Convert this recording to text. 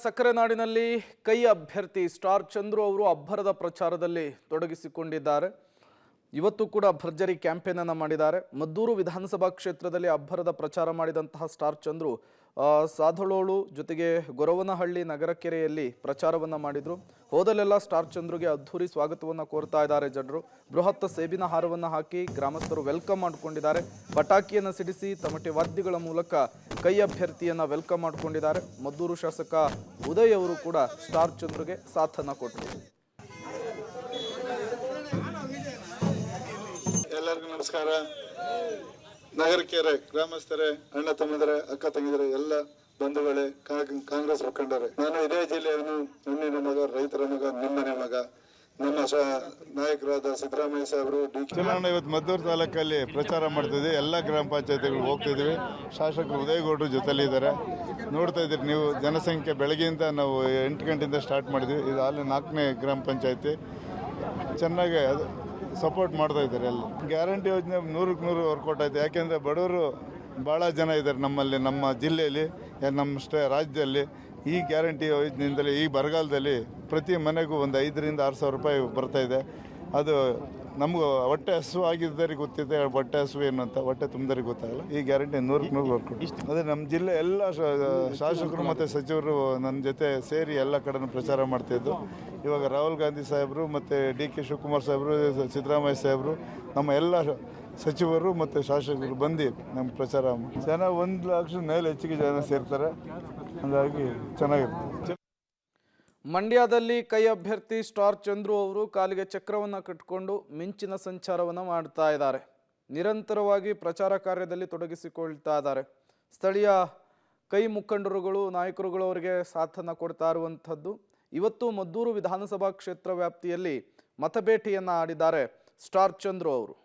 ಸಕ್ಕರೆ ನಾಡಿನಲ್ಲಿ ಕೈ ಅಭ್ಯರ್ಥಿ ಸ್ಟಾರ್ ಚಂದ್ರು ಅವರು ಅಬ್ಬರದ ಪ್ರಚಾರದಲ್ಲಿ ತೊಡಗಿಸಿಕೊಂಡಿದ್ದಾರೆ. ಇವತ್ತು ಕೂಡ ಭರ್ಜರಿ ಕ್ಯಾಂಪೇನ್ ಅನ್ನು ಮಾಡಿದ್ದಾರೆ. ಮದ್ದೂರು ವಿಧಾನಸಭಾ ಕ್ಷೇತ್ರದಲ್ಲಿ ಅಬ್ಬರದ ಪ್ರಚಾರ ಮಾಡಿದಂತಹ ಸ್ಟಾರ್ ಚಂದ್ರು ಸಾಧಳೋಳು ಜೊತೆಗೆ ಗೊರವನಹಳ್ಳಿ ನಗರಕೆರೆಯಲ್ಲಿ ಪ್ರಚಾರವನ್ನ ಮಾಡಿದ್ರು. ಹೋದಲೆಲ್ಲ ಸ್ಟಾರ್ ಚಂದ್ರುಗೆ ಅದ್ಧೂರಿ ಸ್ವಾಗತವನ್ನ ಕೋರ್ತಾ ಇದ್ದಾರೆ ಜನರು. ಬೃಹತ್ ಸೇಬಿನ ಹಾರವನ್ನ ಹಾಕಿ ಗ್ರಾಮಸ್ಥರು ವೆಲ್ಕಮ್ ಮಾಡಿಕೊಂಡಿದ್ದಾರೆ. ಪಟಾಕಿಯನ್ನು ಸಿಡಿಸಿ ತಮಟೆ ವಾದ್ಯಗಳ ಮೂಲಕ ಕೈ ಅಭ್ಯರ್ಥಿಯನ್ನ ವೆಲ್ಕಮ್ ಮಾಡಿಕೊಂಡಿದ್ದಾರೆ. ಮದ್ದೂರು ಶಾಸಕ ಉದಯ್ ಅವರು ಕೂಡ ಸ್ಟಾರ್ ಚಂದ್ರುಗೆ ಸಾಥನ್ನ ಕೊಟ್ಟರು. ಎಲ್ಲರಿಗೂ ನಮಸ್ಕಾರ. ನಗರಕೆರೆ ಗ್ರಾಮಸ್ಥರೇ, ಅಣ್ಣ ತಮ್ಮಂದರೆ, ಅಕ್ಕ ತಂಗಿದರೆ, ಎಲ್ಲ ಬಂಧುಗಳೇ, ಕಾಂಗ್ರೆಸ್ ಮುಖಂಡರೇ, ನಾನು ಇದೇ ಜಿಲ್ಲೆಯವನು, ಹಣ್ಣಿನ ಮಗ, ರೈತರ ಮಗ, ನಿಮ್ಮನೆ ಮಗ, ನಮ್ಮ ನಾಯಕರಾದ ಸಿದ್ದರಾಮಯ್ಯ ಸಾಹೇಬರು ಚುನಾವಣೆ ಇವತ್ತು ಮದ್ದೂರು ತಾಲೂಕಲ್ಲಿ ಪ್ರಚಾರ ಮಾಡ್ತಿದ್ವಿ. ಎಲ್ಲ ಗ್ರಾಮ ಪಂಚಾಯತಿಗಳು ಹೋಗ್ತಿದ್ವಿ. ಶಾಸಕರು ಉದಯಗೌಡರು ಜೊತೆಲಿದ್ದಾರೆ. ನೋಡ್ತಾ ಇದ್ದೀರಿ ನೀವು, ಜನಸಂಖ್ಯೆ ಬೆಳಗ್ಗೆಯಿಂದ ನಾವು 8 ಗಂಟೆಯಿಂದ ಸ್ಟಾರ್ಟ್ ಮಾಡಿದ್ವಿ. ಇದು ಅಲ್ಲಿ 4ನೇ ಗ್ರಾಮ ಪಂಚಾಯತಿ. ಚೆನ್ನಾಗಿ ಸಪೋರ್ಟ್ ಮಾಡ್ತಾ ಇದ್ದಾರೆ. ಎಲ್ಲ ಗ್ಯಾರಂಟಿ ಯೋಜನೆ 100ಕ್ಕೆ 100 ವರ್ಕೌಟ್ ಆಯ್ತು. ಯಾಕೆಂದರೆ ಬಡವರು ಭಾಳ ಜನ ಇದ್ದಾರೆ ನಮ್ಮಲ್ಲಿ, ನಮ್ಮ ಜಿಲ್ಲೆಯಲ್ಲಿ, ನಮ್ಮ ರಾಜ್ಯದಲ್ಲಿ. ಈ ಗ್ಯಾರಂಟಿ ಯೋಜನೆಯಿಂದಲೇ ಈ ಬರಗಾಲದಲ್ಲಿ ಪ್ರತಿ ಮನೆಗೂ ಒಂದು 5,000 to 6,000 ರೂಪಾಯಿ ಬರ್ತಾಯಿದೆ. ಅದು ನಮಗೂ ಹೊಟ್ಟೆ ಹಸು ಆಗಿದ್ದರಿಗೆ ಗೊತ್ತಿದೆ, ಹೊಟ್ಟೆ ಹಸು ಏನು ಅಂತ. ಹೊಟ್ಟೆ ತುಂಬಿದರಿಗೆ ಗೊತ್ತಾಗಲ್ಲ. ಈ ಗ್ಯಾರಂಟಿ 100ಕ್ಕೆ 100 ವರ್ಕೌಟ್. ಅದೇ ನಮ್ಮ ಜಿಲ್ಲೆ ಎಲ್ಲ ಶಾಸಕರು ಮತ್ತು ಸಚಿವರು ನನ್ನ ಜೊತೆ ಸೇರಿ ಎಲ್ಲ ಕಡೆನೂ ಪ್ರಚಾರ ಮಾಡ್ತಾಯಿದ್ದು. ಇವಾಗ ರಾಹುಲ್ ಗಾಂಧಿ ಸಾಹೇಬರು ಮತ್ತು DK ಶಿವಕುಮಾರ್ ಸಾಹೇಬರು, ಸಿದ್ದರಾಮಯ್ಯ ಸಾಹೇಬರು, ನಮ್ಮ ಎಲ್ಲ ಸಚಿವರು ಮತ್ತು ಶಾಸಕರು ಬಂದು ನಮ್ಮ ಪ್ರಚಾರ ಜನ 1 ಲಕ್ಷದ ಮೇಲೆ ಹೆಚ್ಚಿಗೆ ಜನ ಸೇರ್ತಾರೆ. ಹಾಗಾಗಿ ಚೆನ್ನಾಗಿರುತ್ತೆ. ಮಂಡ್ಯದಲ್ಲಿ ಕೈ ಅಭ್ಯರ್ಥಿ ಸ್ಟಾರ್ ಚಂದ್ರು ಅವರು ಕಾಲಿಗೆ ಚಕ್ರವನ್ನು ಕಟ್ಟಿಕೊಂಡು ಮಿಂಚಿನ ಸಂಚಾರವನ್ನು ಮಾಡ್ತಾ ಇದ್ದಾರೆ. ನಿರಂತರವಾಗಿ ಪ್ರಚಾರ ಕಾರ್ಯದಲ್ಲಿ ತೊಡಗಿಸಿಕೊಳ್ತಾ ಇದ್ದಾರೆ. ಸ್ಥಳೀಯ ಕೈ ಮುಖಂಡರುಗಳು, ನಾಯಕರುಗಳು ಅವರಿಗೆ ಸಾಥನ್ನು ಕೊಡ್ತಾ ಇರುವಂಥದ್ದು. ಇವತ್ತು ಮದ್ದೂರು ವಿಧಾನಸಭಾ ಕ್ಷೇತ್ರ ವ್ಯಾಪ್ತಿಯಲ್ಲಿ ಮತಬೇಟೆಯನ್ನು ಆಡಿದ್ದಾರೆ ಸ್ಟಾರ್ ಚಂದ್ರು ಅವರು.